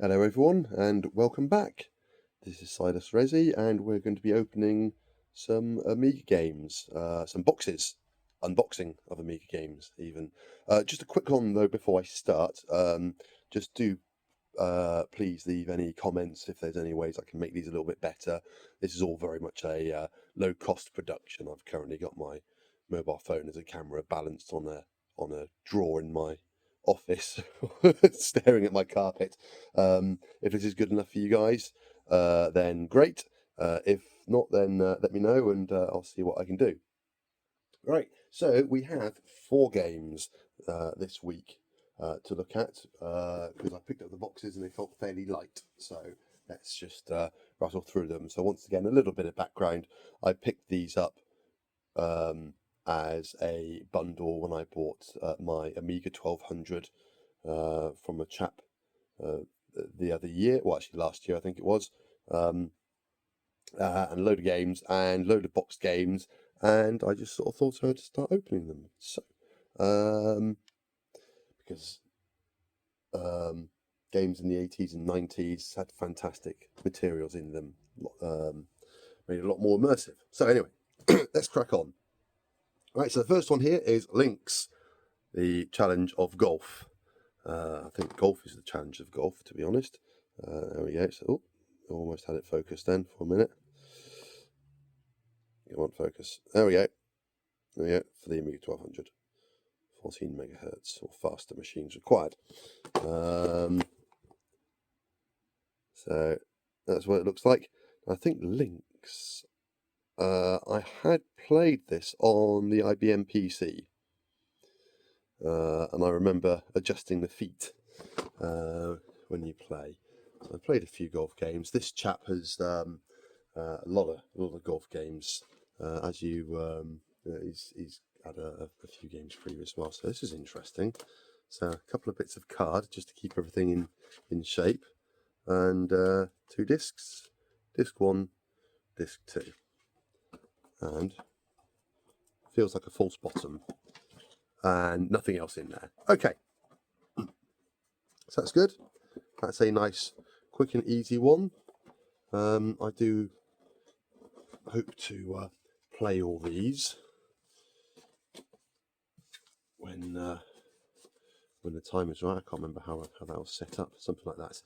Hello everyone and welcome back. This is Silas Resi and we're going to be opening some Amiga games, some boxes, unboxing of Amiga games even. Just a quick one though before I start, just do please leave any comments if there's any ways I can make these a little bit better. This is all very much a low cost production. I've currently got my mobile phone as a camera balanced on a drawer in my office staring at my carpet. If this is good enough for you guys, then great. If not, then let me know and I'll see what I can do. Right, so we have 4 games this week to look at because I picked up the boxes and they felt fairly light. So let's just rattle through them. So once again, a little bit of background. I picked these up as a bundle when I bought my Amiga 1200 from a chap the other year, well actually last year I think it was, and a load of games and load of boxed games, and I just sort of thought I'd start opening them. So because games in the 80s and 90s had fantastic materials in them, made it a lot more immersive. So anyway, let's crack on. Right, so the first one here is Lynx, the challenge of golf. I think golf is the challenge of golf, to be honest. There we go. So, almost had it focused then for a minute. Come on, focus. There we go. There we go, for the Amiga 1200. 14 megahertz or faster machines required. So that's what it looks like. I think Lynx, I had played this on the IBM PC. And I remember adjusting the feet when you play. So I played a few golf games. This chap has a lot of golf games. As he's had a few games for you as well. So this is interesting. So a couple of bits of card just to keep everything in shape, and 2 discs, disc 1, disc 2, and feels like a false bottom. And nothing else in there. Okay, so that's good. That's a nice, quick and easy one. I do hope to play all these when the time is right. I can't remember how that was set up. Something like that.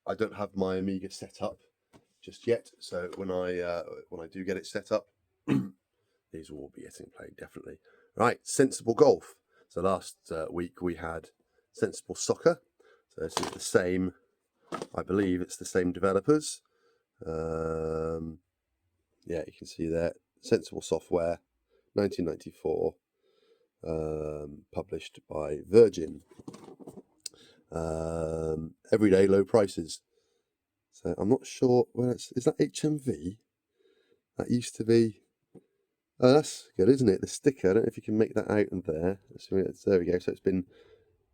I don't have my Amiga set up just yet, so when I do get it set up, these will all be getting played definitely. Right, Sensible Golf. So last week we had Sensible Soccer. So this is the same. I believe it's the same developers. Yeah, you can see there. Sensible Software, 1994, published by Virgin. Everyday Low Prices. So I'm not sure. Well, is that HMV? That used to be. Oh, that's good, isn't it? The sticker. I don't know if you can make that out and there. So there we go. So it's been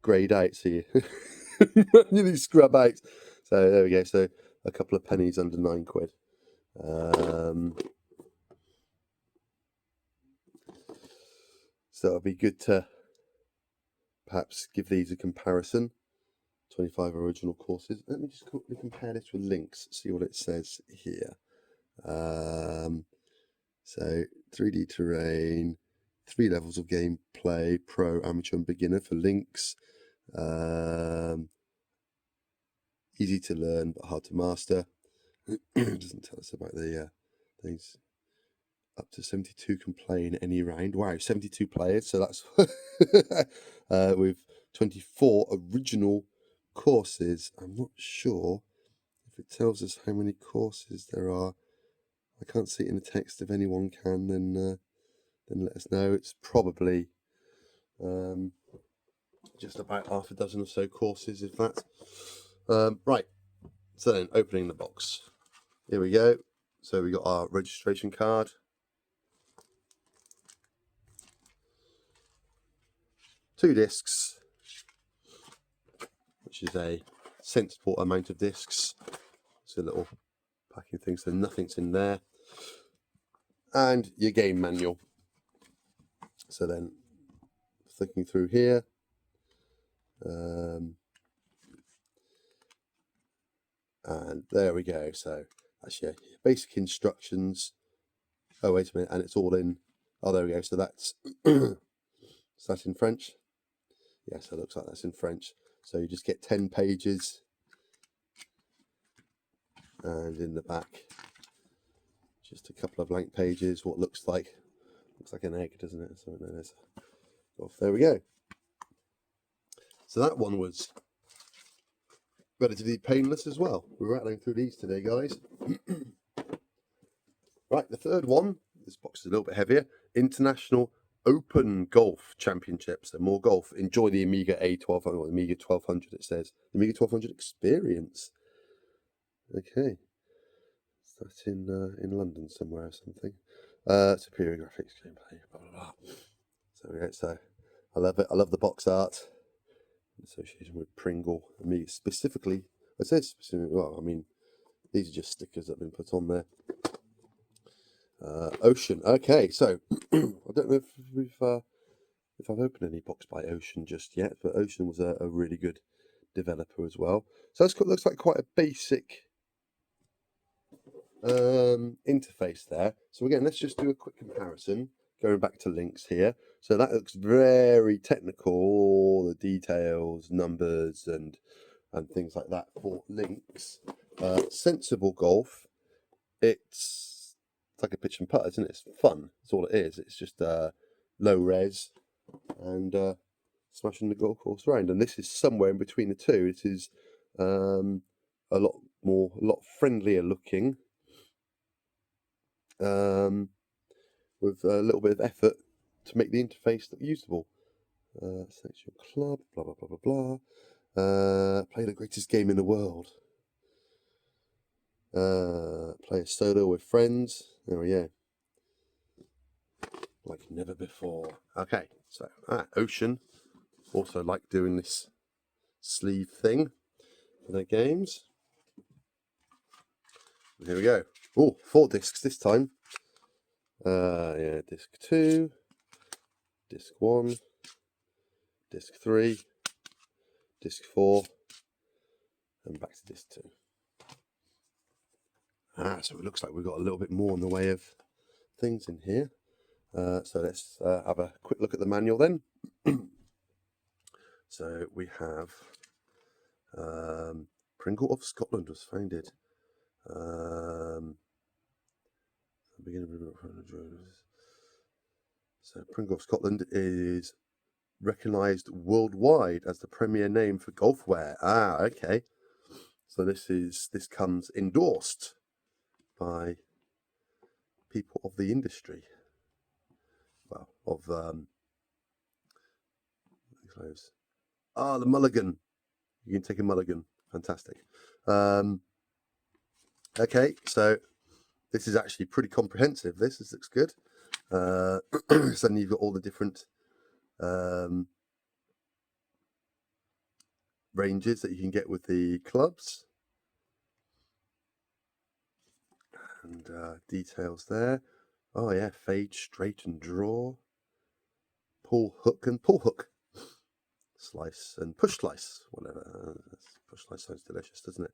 greyed out. So you really scrub out. So there we go. So a couple of pennies under £9. So it'll be good to perhaps give these a comparison. 25 original courses. Let me just quickly compare this with Lynx, see what it says here. So 3D terrain, 3 levels of gameplay, pro, amateur and beginner for Lynx. Easy to learn but hard to master. It doesn't tell us about the things. Up to 72 can play in any round. Wow, 72 players. So that's with 24 original courses. I'm not sure if it tells us how many courses there are. I can't see it in the text. If anyone can, then let us know. It's probably just about half a dozen or so courses, if that. Right, so then opening the box. Here we go. So we got our registration card. 2 discs, which is a sensible amount of discs. It's a little packing thing, so nothing's in there. And your game manual. So then, flicking through here, And there we go. So that's your basic instructions. Oh, wait a minute, and it's all in. Oh, there we go. So that's is that in French? Yes, it looks like that's in French. So you just get 10 pages, and in the back, just a couple of blank pages. What looks like an egg, doesn't it? So there's off. There we go. So that one was relatively painless as well. We're rattling through these today, guys. Right, the third one. This box is a little bit heavier. International Open Golf Championship. So more golf. Enjoy the Amiga A1200 or Amiga 1200. It says Amiga 1200 Experience. Okay, so that's in London somewhere or something. Superior graphics, gameplay, blah blah blah. So yeah, so I love it. I love the box art in association with Pringle Amiga specifically. I say specifically. Well, I mean these are just stickers that have been put on there. Ocean. Okay, so I don't know if I've opened any box by Ocean just yet, but Ocean was a really good developer as well. So it looks like quite a basic interface there. So again, let's just do a quick comparison. Going back to links here. So that looks very technical, all the details, numbers, and things like that for links. Sensible Golf. It's like a pitch and putt, isn't it? It's fun. That's all it is. It's just low res and smashing the golf course around. And this is somewhere in between the two. It is a lot friendlier looking, with a little bit of effort to make the interface look usable. Select your club, blah blah blah blah blah. Play the greatest game in the world. Play a solo with friends. There we go. Like never before. Okay, so Ocean also like doing this sleeve thing for their games. And here we go. Oh, 4 discs this time. Yeah, disc 2, disc 1, disc 3, disc 4, and back to disc 2. So it looks like we've got a little bit more in the way of things in here. So let's have a quick look at the manual then. So we have Pringle of Scotland was founded. So Pringle of Scotland is recognised worldwide as the premier name for golfware. Okay. So this comes endorsed by people of the industry. Well, of the mulligan. You can take a mulligan. Fantastic. Okay, so this is actually pretty comprehensive. This looks good. So then you've got all the different ranges that you can get with the clubs. And details there. Oh yeah, fade, straight and draw. Pull, hook and pull hook. Slice and push slice, whatever. Push slice sounds delicious, doesn't it?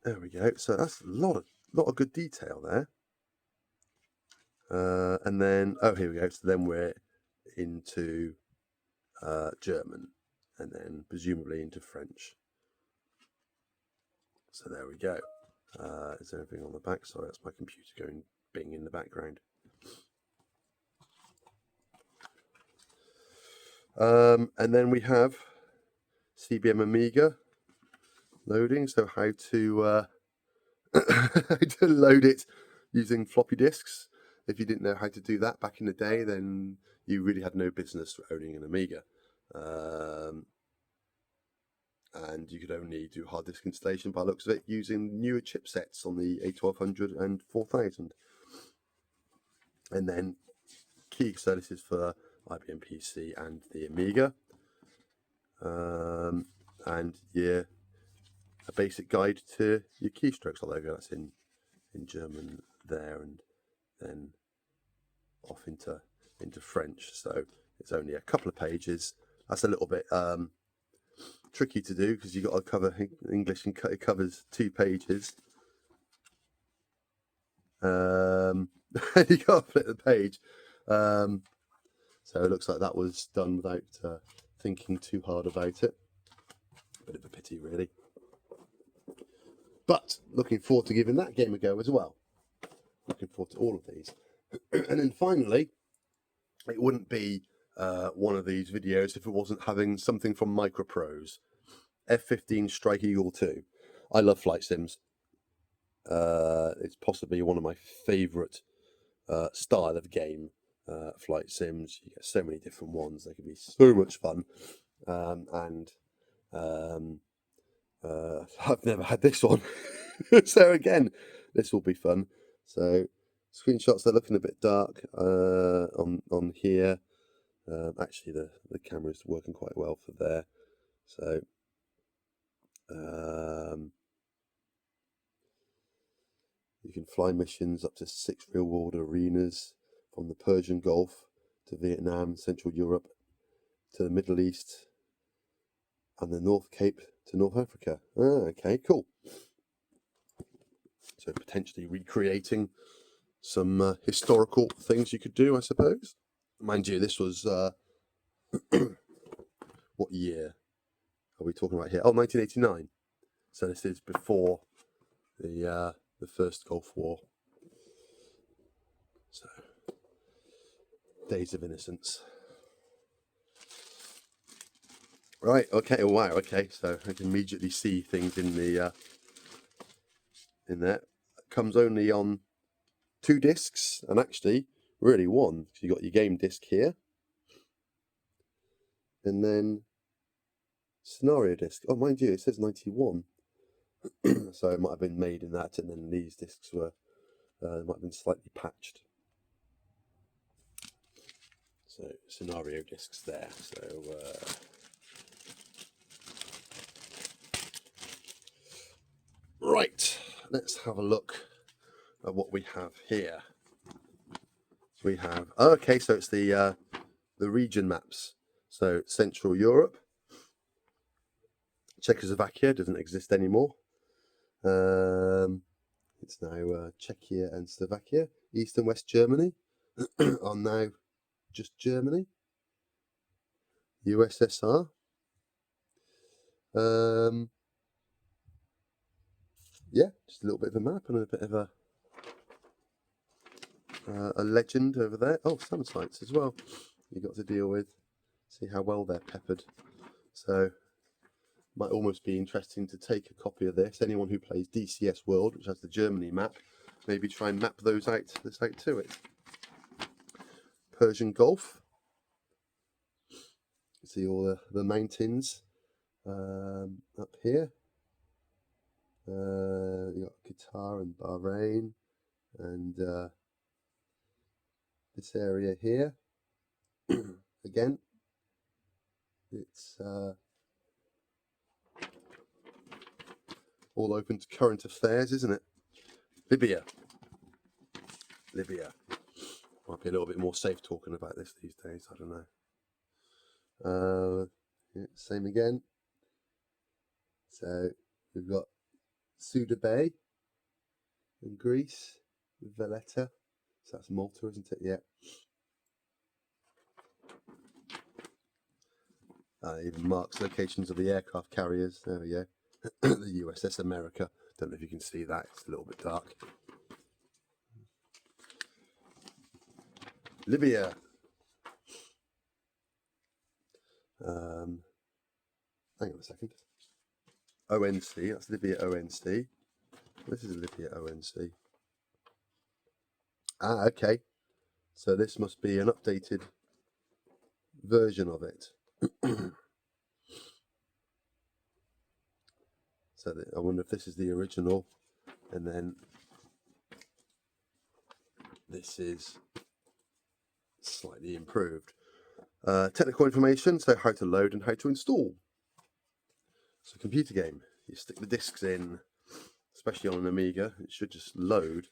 There we go. So that's a lot of good detail there. And then here we go. So then we're into German, and then presumably into French. So there we go. Is there anything on the back? Sorry, that's my computer going bing in the background. And then we have CBM Amiga loading. So how to how to load it using floppy disks. If you didn't know how to do that back in the day, then you really had no business owning an Amiga. And you could only do hard disk installation by the looks of it using newer chipsets on the A1200 and 4000. And then key services for IBM PC and the Amiga. And a basic guide to your keystrokes, although that's in German there, and then off into French. So It's only a couple of pages. That's a little bit tricky to do because you've got to cover English, and it covers 2 pages. You got to flip the page. So it looks like that was done without thinking too hard about it. Bit of a pity, really. But looking forward to giving that game a go as well. Looking forward to all of these. And then finally, it wouldn't be one of these videos if it wasn't having something from Microprose. F-15 Strike Eagle 2. I love flight sims. It's possibly one of my favourite style of game. Flight sims, you get so many different ones. They can be so much fun. I've never had this one. So again, this will be fun. So screenshots, they're looking a bit dark on here. Actually, the camera's working quite well for there. So you can fly missions up to 6 real-world arenas, from the Persian Gulf to Vietnam, Central Europe to the Middle East, and the North Cape to North Africa. Okay, cool. So potentially recreating some historical things you could do, I suppose. Mind you, this was what year are we talking about here? Oh, 1989. So this is before the first Gulf War. So days of innocence. Right. Okay. Wow. Okay. So I can immediately see things in the in there. It comes only on 2 discs, and actually really 1. So you got your game disc here, and then scenario disc. Oh, mind you, it says 91. So it might have been made in that, and then these discs were might have been slightly patched. So scenario discs there. So right, let's have a look at what we have here. We have okay, so it's the region maps. So Central Europe, Czechoslovakia doesn't exist anymore. It's now Czechia and Slovakia. East and West Germany are now just Germany. USSR. Yeah, just a little bit of a map and a bit of a legend over there. Oh, some sites as well you got to deal with. See how well they're peppered. So might almost be interesting to take a copy of this. Anyone who plays DCS World, which has the Germany map, maybe try and map those out to it. Persian Gulf. See all the mountains up here. You got Qatar and Bahrain, and this area here. Again, it's all open to current affairs, isn't it? Libya. Might be a little bit more safe talking about this these days. I don't know. Yeah, same again. So we've got Suda Bay in Greece, Valletta. So that's Malta, isn't it? Yeah. Even marks locations of the aircraft carriers. There we go. The USS America. Don't know if you can see that. It's a little bit dark. Libya. Hang on a second. ONC. That's Libya ONC. This is Libya ONC. Okay. So this must be an updated version of it. So I wonder if this is the original, and then this is slightly improved. Technical information, so how to load and how to install. So computer game, you stick the discs in, especially on an Amiga, it should just load.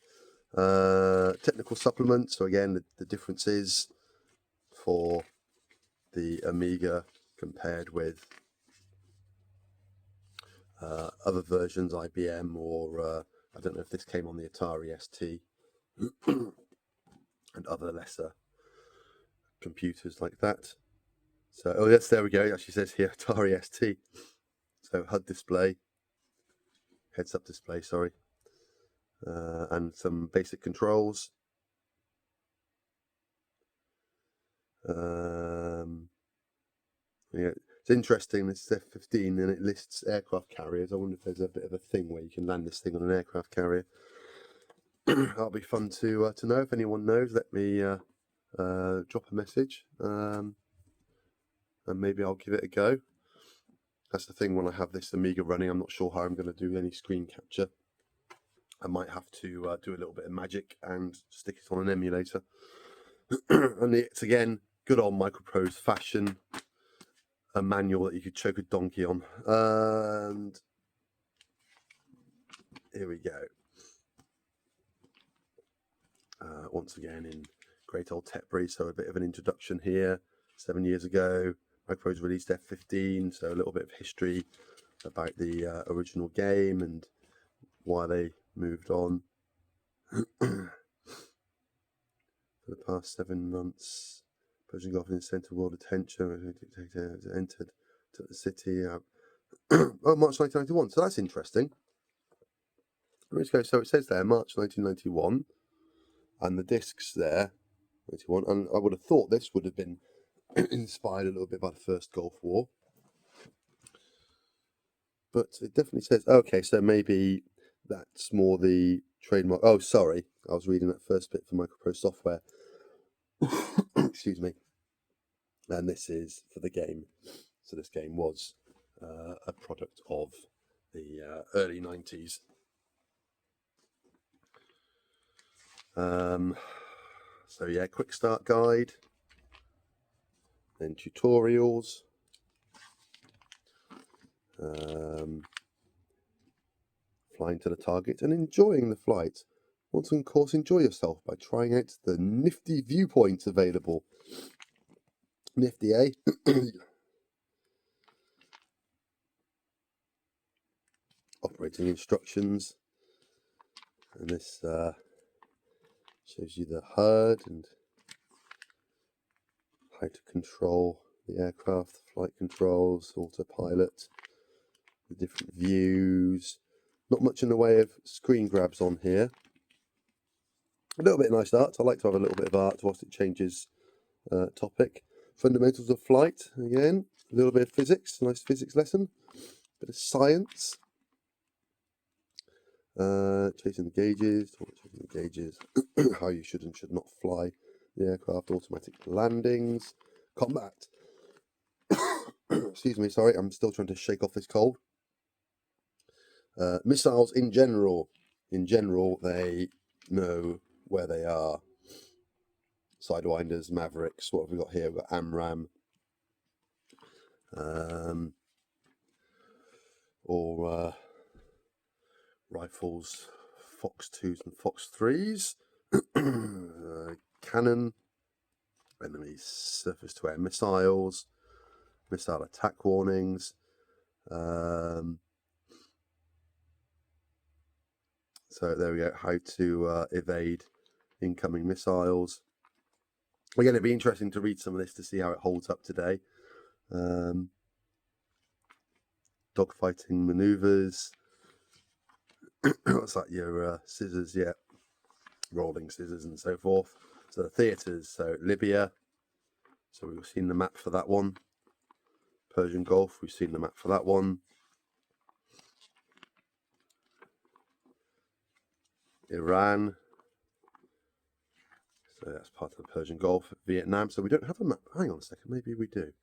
Technical supplement, so again the difference is for the Amiga compared with other versions, IBM, or I don't know if this came on the Atari ST and other lesser computers like that. So, oh yes, there we go. It actually says here Atari ST. So HUD display, heads-up display, sorry, and some basic controls. Yeah, it's interesting. This is F-15, and it lists aircraft carriers. I wonder if there's a bit of a thing where you can land this thing on an aircraft carrier. That'll be fun to know. If anyone knows, let me drop a message, and maybe I'll give it a go. That's the thing, when I have this Amiga running, I'm not sure how I'm going to do any screen capture. I might have to do a little bit of magic and stick it on an emulator. And it's, again, good old Microprose fashion, a manual that you could choke a donkey on. And here we go. Once again in great old Tetbury, so a bit of an introduction here. 7 years ago, Microprose released F-15, so a little bit of history about the original game and why they moved on. For the past 7 months, Persian Gulf in the centre of world attention. Entered to the city. Oh, March 1991. So that's interesting. Let's go. So it says there, March 1991, and the discs there, 91. And I would have thought this would have been inspired a little bit by the first Gulf War. But it definitely says, okay, so maybe that's more the trademark. Oh, sorry, I was reading that first bit for Microprose software. Excuse me. And this is for the game. So this game was a product of the early 90s. So yeah, quick start guide, then tutorials, flying to the target and enjoying the flight. Want to, of course, enjoy yourself by trying out the nifty viewpoints available. Nifty, eh? Operating instructions, and this shows you the HUD and how to control the aircraft, flight controls, autopilot, the different views. Not much in the way of screen grabs on here. A little bit of nice art. I like to have a little bit of art whilst it changes topic. Fundamentals of flight, again, a little bit of physics, nice physics lesson, bit of science. Chasing the gauges, how you should and should not fly the aircraft, automatic landings, combat. Excuse me, sorry, I'm still trying to shake off this cold. Missiles in general, they know where they are. Sidewinders, Mavericks, what have we got here? We've got AMRAAM, or rifles, Fox 2s and Fox 3s, cannon, enemy surface-to-air missiles, missile attack warnings. So there we go, how to evade incoming missiles. Again, it'd be interesting to read some of this to see how it holds up today. Dogfighting maneuvers. What's that? Your scissors, yeah, rolling scissors and so forth. So the theatres, so Libya. So we've seen the map for that one. Persian Gulf, we've seen the map for that one. Iran. So that's part of the Persian Gulf. Vietnam. So we don't have a map. Hang on a second, maybe we do.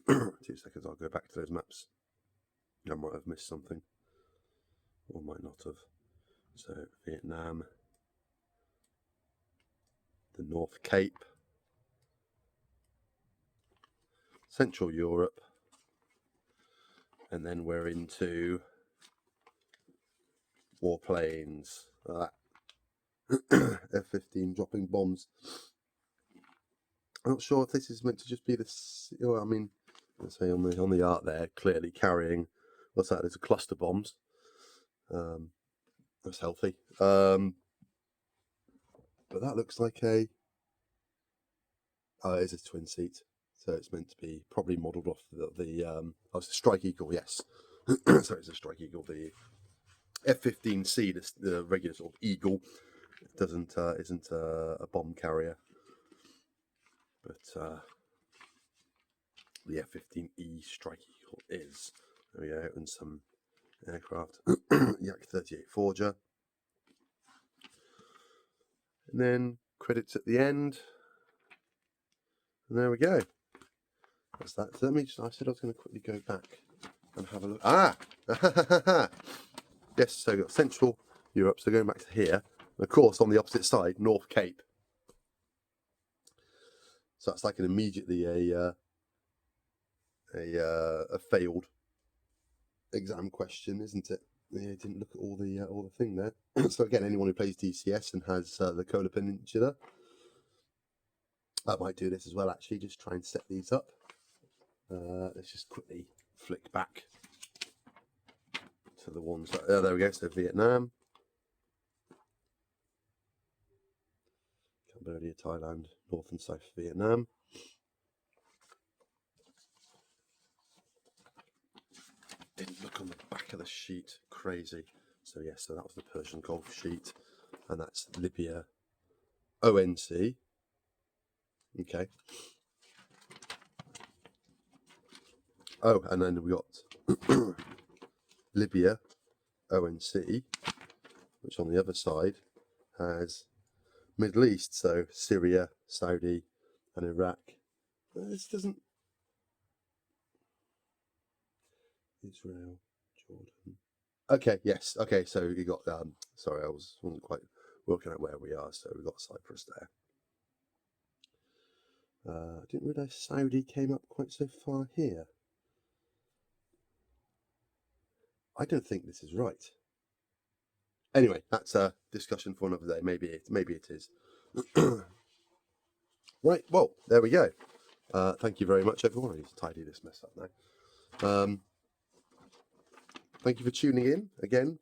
2 seconds, I'll go back to those maps. I might have missed something, or might not have. So Vietnam, the North Cape, Central Europe, and then we're into warplanes. F-15 dropping bombs. I'm not sure if this is meant to just be this. I mean, let's say on the art there, clearly carrying, what's that? It's a cluster bombs. That's healthy. But that looks like a. Oh, it is a twin seat, so it's meant to be probably modelled off the oh, it's a Strike Eagle, yes. So it's a Strike Eagle. The F-15C, the regular sort of Eagle, isn't a bomb carrier, but the F-15E Strike Eagle is. There we go, and some aircraft. Yak-38 Forger, and then credits at the end. And there we go. That's that. So let me just, I said I was going to quickly go back and have a look. Ah! Yes, so we've got Central Europe, so going back to here. And of course, on the opposite side, North Cape. So that's like an immediately a failed exam question, isn't it? Yeah, didn't look at all the thing there. So again, anyone who plays DCS and has the Kola Peninsula, I might do this as well. Actually, just try and set these up. Let's just quickly flick back to the ones. There we go. So Vietnam, Cambodia, Thailand, North and South Vietnam. Didn't look on the back of the sheet. Crazy. So yes, so that was the Persian Gulf sheet, and that's Libya, ONC. Okay. Oh, and then we got Libya, ONC, which on the other side has Middle East, so Syria, Saudi, and Iraq. This doesn't. Israel, Jordan. Okay, yes. Okay, so you got. Sorry, I wasn't quite working out where we are. So we got Cyprus there. I didn't realise Saudi came up quite so far here. I don't think this is right. Anyway, that's a discussion for another day. Maybe it is. Right. Well, there we go. Thank you very much, everyone. I need to tidy this mess up now. Thank you for tuning in. Again,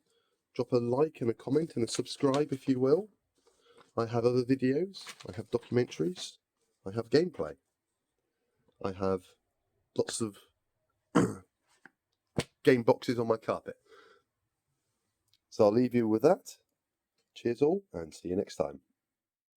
drop a like and a comment and a subscribe if you will. I have other videos. I have documentaries. I have gameplay. I have lots of game boxes on my carpet. So I'll leave you with that. Cheers all, and see you next time.